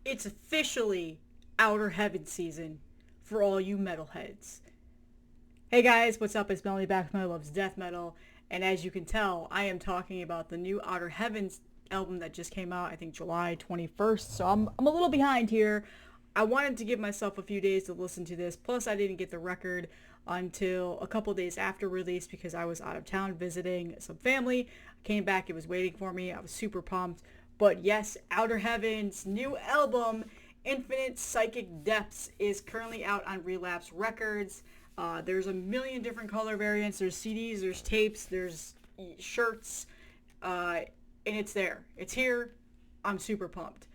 It's officially Outer Heaven season for all you metalheads. Hey guys, what's up? It's Melanie back with My Loves Death Metal, and as you can tell, I am talking about the new Outer Heavens album that just came out, I think July 21st, so I'm a little behind here. I wanted to give myself a few days to listen to this, plus I didn't get the record until a couple days after release because I was out of town visiting some family. I came back, it was waiting for me, I was super pumped. But yes, Outer Heaven's new album, Infinite Psychic Depths, is currently out on Relapse Records. There's a million different color variants. There's CDs, there's tapes, there's shirts, and it's there. It's here. I'm super pumped.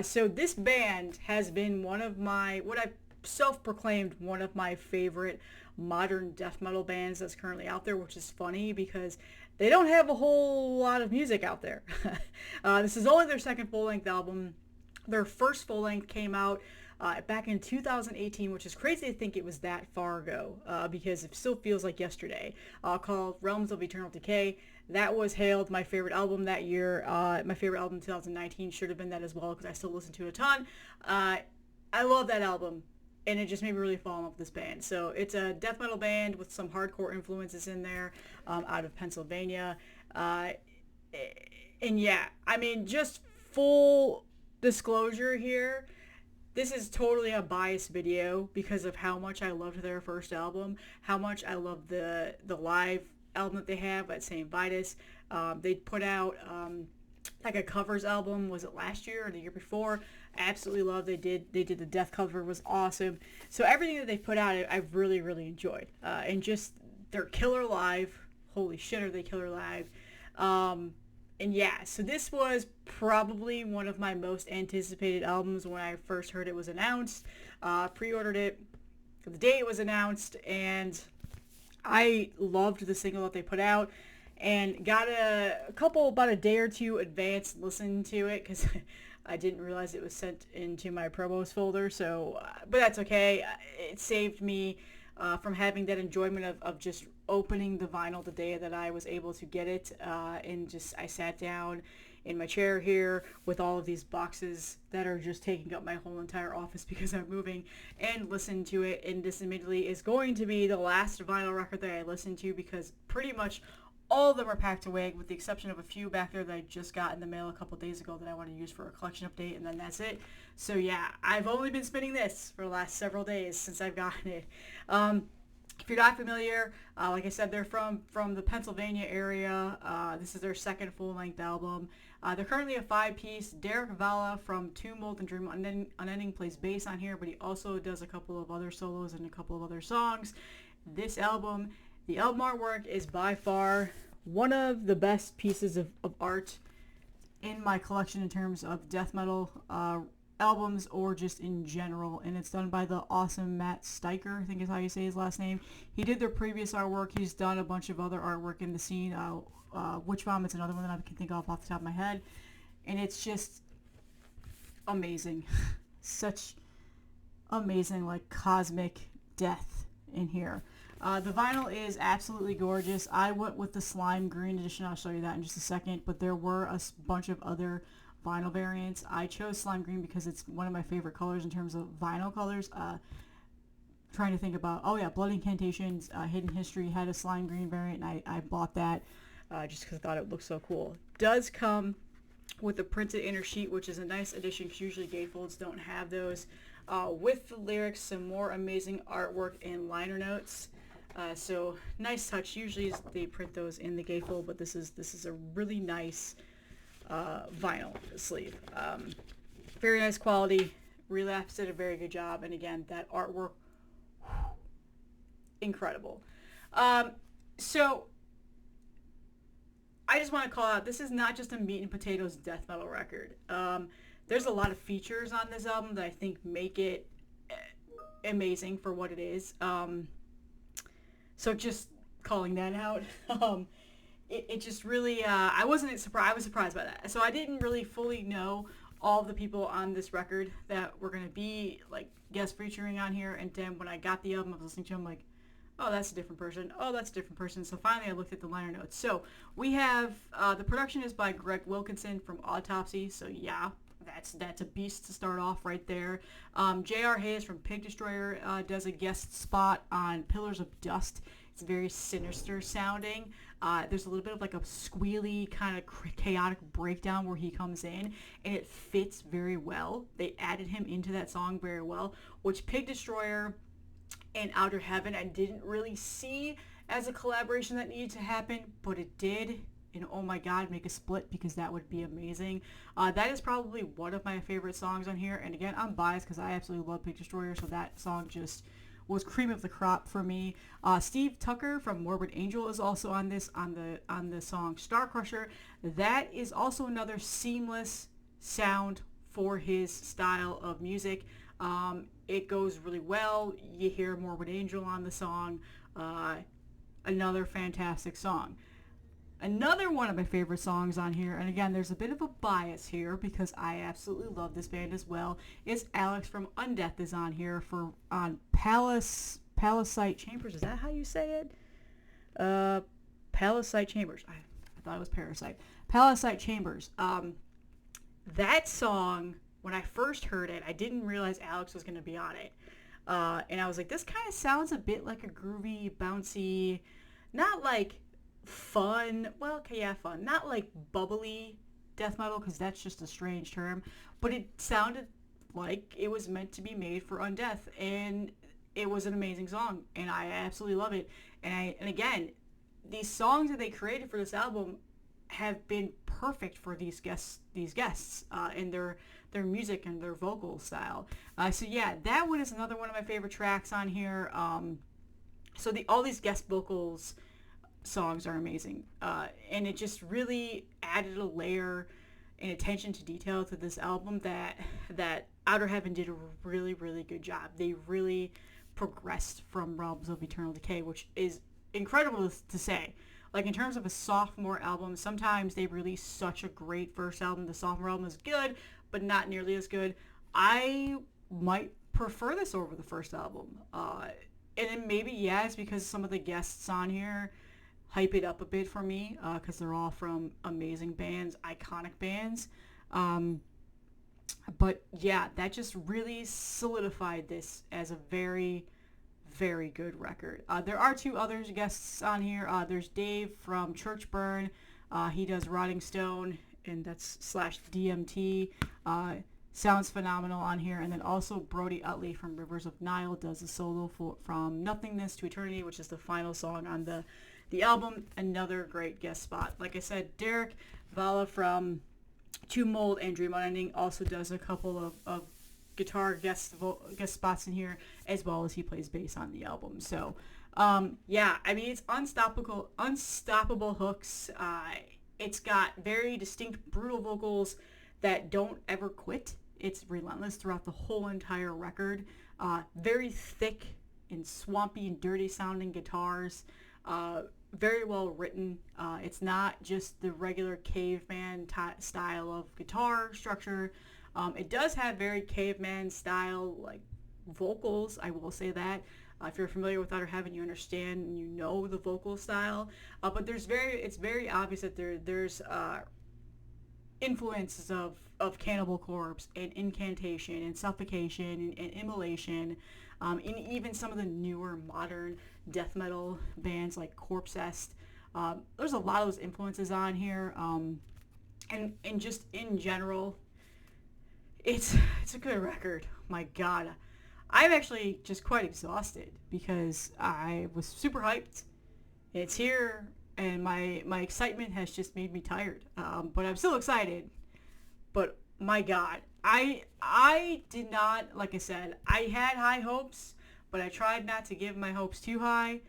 So this band has been one of my, what I self-proclaimed one of my favorite modern death metal bands that's currently out there, which is funny because they don't have a whole lot of music out there. This is only their second full-length album. Their first full-length came out back in 2018, which is crazy to think it was that far ago because it still feels like yesterday, called Realms of Eternal Decay. That was hailed my favorite album that year. My favorite album in 2019 should have been that as well because I still listen to it a ton. I love that album, and it just made me really fall in love with this band. So it's a death metal band with some hardcore influences in there, out of Pennsylvania. And yeah, I mean, just full disclosure here, this is totally a biased video because of how much I loved their first album, how much I love the live album that they have at St. Vitus. They put out like a covers album. Was it last year or the year before? I absolutely love. They did the Death cover, was awesome. So everything that they put out, I've really enjoyed. And just they're killer live. Holy shit, are they killer live? And yeah, so this was probably one of my most anticipated albums when I first heard it was announced. Pre-ordered it the day it was announced, and I loved the single that they put out, and got a couple, about a day or two advance listen to it because I didn't realize it was sent into my promos folder. So, but that's okay. It saved me from having that enjoyment of just opening the vinyl the day that I was able to get it, and just I sat down in my chair here with all of these boxes that are just taking up my whole entire office because I'm moving, and listened to it. And this admittedly is going to be the last vinyl record that I listen to because pretty much all of them are packed away with the exception of a few back there that I just got in the mail a couple days ago that I want to use for a collection update, and then that's it. So yeah, I've only been spinning this for the last several days since I've gotten it. If you're not familiar, like I said, they're from the Pennsylvania area. This is their second full-length album. They're currently a five-piece. Derek Vala from Tumult and Dream Unending plays bass on here, but he also does a couple of other solos and a couple of other songs. This album, the album artwork is by far one of the best pieces of art in my collection in terms of death metal albums or just in general, and it's done by the awesome Matt Steiker, I think is how you say his last name. He did their previous artwork. He's done a bunch of other artwork in the scene. Witch Vomit's another one that I can think of off the top of my head, and it's just amazing. Such amazing, like, cosmic death in here. The vinyl is absolutely gorgeous. I went with the slime green edition. I'll show you that in just a second, but there were a bunch of other vinyl variants. I chose slime green because it's one of my favorite colors in terms of vinyl colors. Trying to think about, oh yeah, Blood Incantations, Hidden History had a slime green variant, and I bought that just because I thought it looked so cool. Does come with a printed inner sheet, which is a nice addition because usually gatefolds don't have those. With the lyrics, some more amazing artwork and liner notes. So nice touch. Usually they print those in the gatefold, but this is a really nice vinyl sleeve. Very nice quality. Relapse did a very good job, and again, that artwork, incredible. So I just want to call out, this is not just a meat and potatoes death metal record. There's a lot of features on this album that I think make it amazing for what it is. So just calling that out. It just really, I wasn't surprised. I was surprised by that. So I didn't really fully know all of the people on this record that were going to be like guest featuring on here. And then when I got the album, I was listening to them like, oh, that's a different person. Oh, that's a different person. So finally I looked at the liner notes. So we have, the production is by Greg Wilkinson from Autopsy. So yeah, that's a beast to start off right there. J.R. Hayes from Pig Destroyer does a guest spot on Pillars of Dust. It's very sinister sounding. There's a little bit of like a squealy kind of chaotic breakdown where he comes in, and it fits very well. They added him into that song very well, which Pig Destroyer and Outer Heaven I didn't really see as a collaboration that needed to happen, but it did. And oh my god, make a split, because that would be amazing. That is probably one of my favorite songs on here. And again, I'm biased because I absolutely love Pig Destroyer, so that song just was cream of the crop for me. Steve Tucker from Morbid Angel is also on this, on the song Star Crusher. That is also another seamless sound for his style of music. It goes really well. You hear Morbid Angel on the song. Another fantastic song. Another one of my favorite songs on here, and again, there's a bit of a bias here because I absolutely love this band as well, is Alex from Undeath is on here on Palisite Chambers. Is that how you say it? Palisite Chambers. I thought it was Parasite. Palisite Chambers. That song, when I first heard it, I didn't realize Alex was going to be on it. And I was like, this kind of sounds a bit like a groovy, bouncy, not like fun, well, okay, yeah, fun, not like bubbly death metal, because that's just a strange term, but it sounded like it was meant to be made for Undeath, and it was an amazing song, and I absolutely love it. And again, these songs that they created for this album have been perfect for these guests and their music and their vocal style. So yeah, that one is another one of my favorite tracks on here. So all these guest vocals songs are amazing, and it just really added a layer and attention to detail to this album that Outer Heaven did a really, really good job. They really progressed from Realms of Eternal Decay, which is incredible to say. Like, in terms of a sophomore album, sometimes they release such a great first album. The sophomore album is good, but not nearly as good. I might prefer this over the first album, and then maybe, yeah, it's because some of the guests on here hype it up a bit for me, because they're all from amazing bands, iconic bands. But yeah, that just really solidified this as a very, very good record. There are two other guests on here. There's Dave from Churchburn. He does Rotting Stone, and that's /DMT. Sounds phenomenal on here. And then also Brody Utley from Rivers of Nile does a solo from Nothingness to Eternity, which is the final song on the album. Another great guest spot. Like I said, Derek Vala from To Mold and Dream Unending also does a couple of guitar guest spots in here, as well as he plays bass on the album. So yeah, I mean, it's unstoppable hooks. It's got very distinct, brutal vocals that don't ever quit. It's relentless throughout the whole entire record. Very thick and swampy and dirty sounding guitars. Very well written. It's not just the regular caveman style of guitar structure. It does have very caveman style like vocals, I will say that. If you're familiar with Outer Heaven, you understand and you know the vocal style. But it's very obvious that there's influences of Cannibal Corpse and Incantation and Suffocation and Immolation, and even some of the newer modern death metal bands like Corpsest. There's a lot of those influences on here, and just in general, it's a good record. My God, I'm actually just quite exhausted because I was super hyped. It's here, and my excitement has just made me tired. But I'm still excited. But my God, I did not, like I said, I had high hopes, but I tried not to give my hopes too high,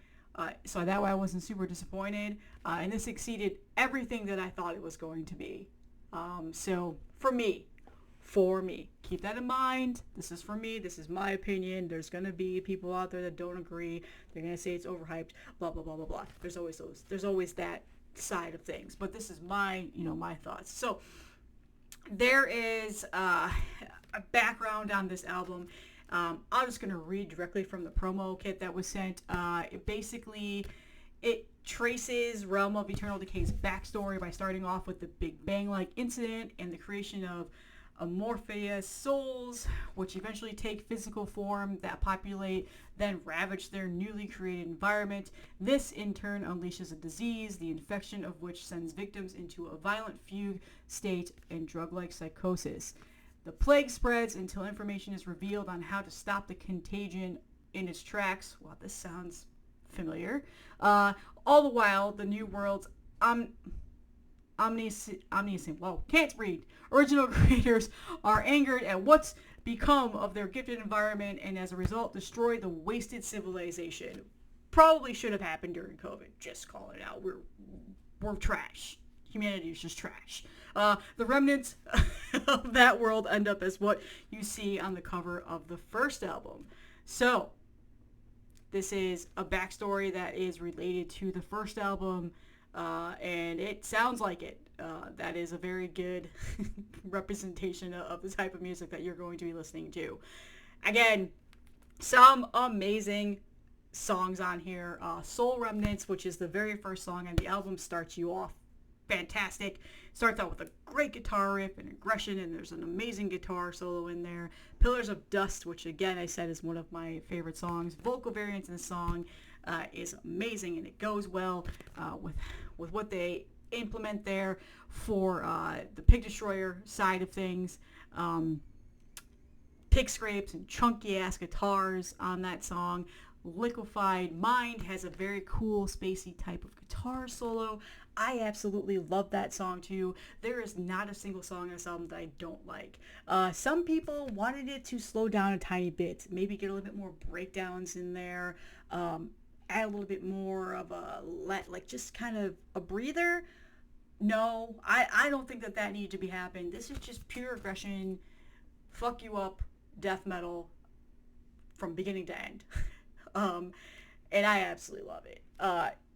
so that way I wasn't super disappointed. And this exceeded everything that I thought it was going to be. So for me, keep that in mind. This is for me. This is my opinion. There's going to be people out there that don't agree. They're going to say it's overhyped, blah, blah, blah, blah, blah. There's always that side of things. But this is my thoughts. So there is a background on this album. I'm just going to read directly from the promo kit that was sent. It traces Realm of Eternal Decay's backstory by starting off with the Big Bang-like incident and the creation of amorphous souls, which eventually take physical form that populate, then ravage their newly created environment. This, in turn, unleashes a disease, the infection of which sends victims into a violent fugue state and drug-like psychosis. The plague spreads until information is revealed on how to stop the contagion in its tracks. Wow, this sounds familiar. All the while, the New World's omniscient, whoa, can't read. Original creators are angered at what's become of their gifted environment and as a result destroy the wasted civilization. Probably should have happened during COVID. Just calling it out. We're trash. Humanity is just trash. The remnants of that world end up as what you see on the cover of the first album. So, this is a backstory that is related to the first album, and it sounds like it. That is a very good representation of the type of music that you're going to be listening to. Again, some amazing songs on here. Soul Remnants, which is the very first song on the album, starts you off fantastic. Starts out with a great guitar riff and aggression, and there's an amazing guitar solo in there. Pillars of Dust, which again I said is one of my favorite songs. Vocal variants in the song is amazing, and it goes well with what they implement there for the Pig Destroyer side of things. Pig scrapes and chunky ass guitars on that song. Liquefied Mind has a very cool spacey type of guitar solo. I absolutely love that song too. There is not a single song on this album that I don't like. Some people wanted it to slow down a tiny bit, maybe get a little bit more breakdowns in there, add a little bit more of a just kind of a breather. No, I don't think that needed to be happening. This is just pure aggression, fuck you up, death metal from beginning to end. And I absolutely love it.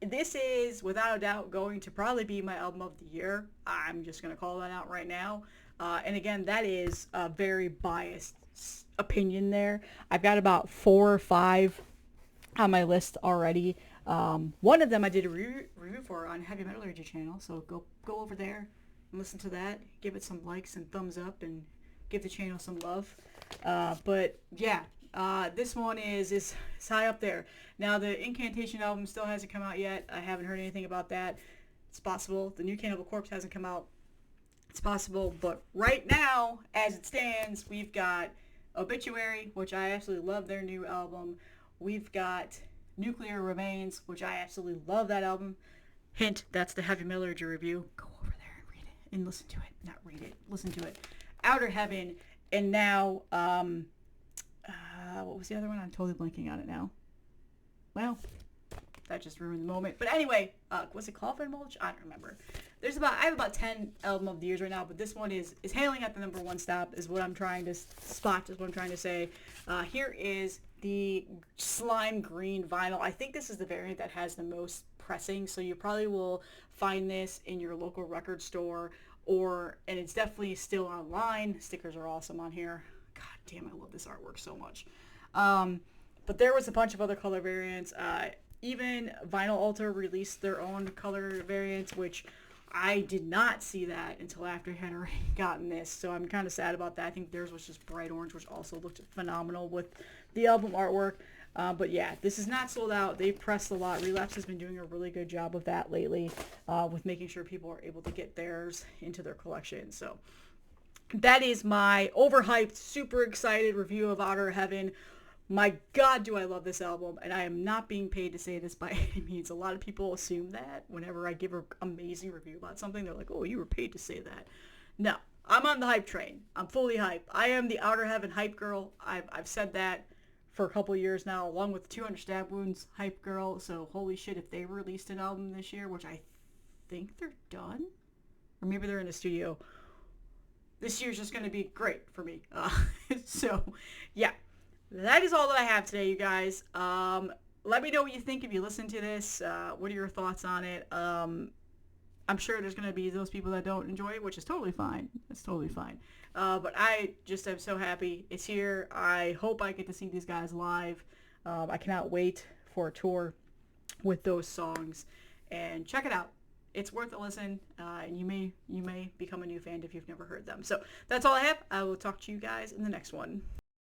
This is, without a doubt, going to probably be my album of the year. I'm just going to call that out right now. And again, that is a very biased opinion there. I've got about 4 or 5 on my list already. One of them I did a review for on Heavy Metallurgy channel, so go over there and listen to that. Give it some likes and thumbs up and give the channel some love. But yeah. This one is high up there. Now, the Incantation album still hasn't come out yet. I haven't heard anything about that. It's possible. The new Cannibal Corpse hasn't come out. It's possible. But right now, as it stands, we've got Obituary, which I absolutely love their new album. We've got Nuclear Remains, which I absolutely love that album. Hint, that's the Heavy Metallurgy review. Go over there and read it. And listen to it. Not read it. Listen to it. Outer Heaven. And now, what was the other one? I'm totally blanking on it now. Well, that just ruined the moment. But anyway, was it Coffin Mulch? I don't remember. I have about 10 album of the years right now, but this one is hailing at the number 1 stop is what I'm trying to spot, is what I'm trying to say. Here is the Slime Green vinyl. I think this is the variant that has the most pressing, so you probably will find this in your local record store, and it's definitely still online. Stickers are awesome on here. God damn, I love this artwork so much. But there was a bunch of other color variants. Even Vinyl Altar released their own color variants, which I did not see that until after I had already gotten this. So I'm kind of sad about that. I think theirs was just bright orange, which also looked phenomenal with the album artwork. But yeah, this is not sold out. They've pressed a lot. Relapse has been doing a really good job of that lately, with making sure people are able to get theirs into their collection. So that is my overhyped, super excited review of Outer Heaven. My God, do I love this album, and I am not being paid to say this by any means. A lot of people assume that whenever I give an amazing review about something, they're like, oh, you were paid to say that. No, I'm on the hype train. I'm fully hype. I am the Outer Heaven hype girl. I've said that for a couple of years now, along with 200 Stab Wounds hype girl. So holy shit, if they released an album this year, which I think they're done, or maybe they're in the studio, this year's just going to be great for me. So yeah. That is all that I have today, you guys. Let me know what you think if you listen to this. What are your thoughts on it? I'm sure there's going to be those people that don't enjoy it, which is totally fine. It's totally fine. But I just am so happy it's here. I hope I get to see these guys live. I cannot wait for a tour with those songs. And check it out. it's worth a listen. And you may become a new fan if you've never heard them. So that's all I have. I will talk to you guys in the next one.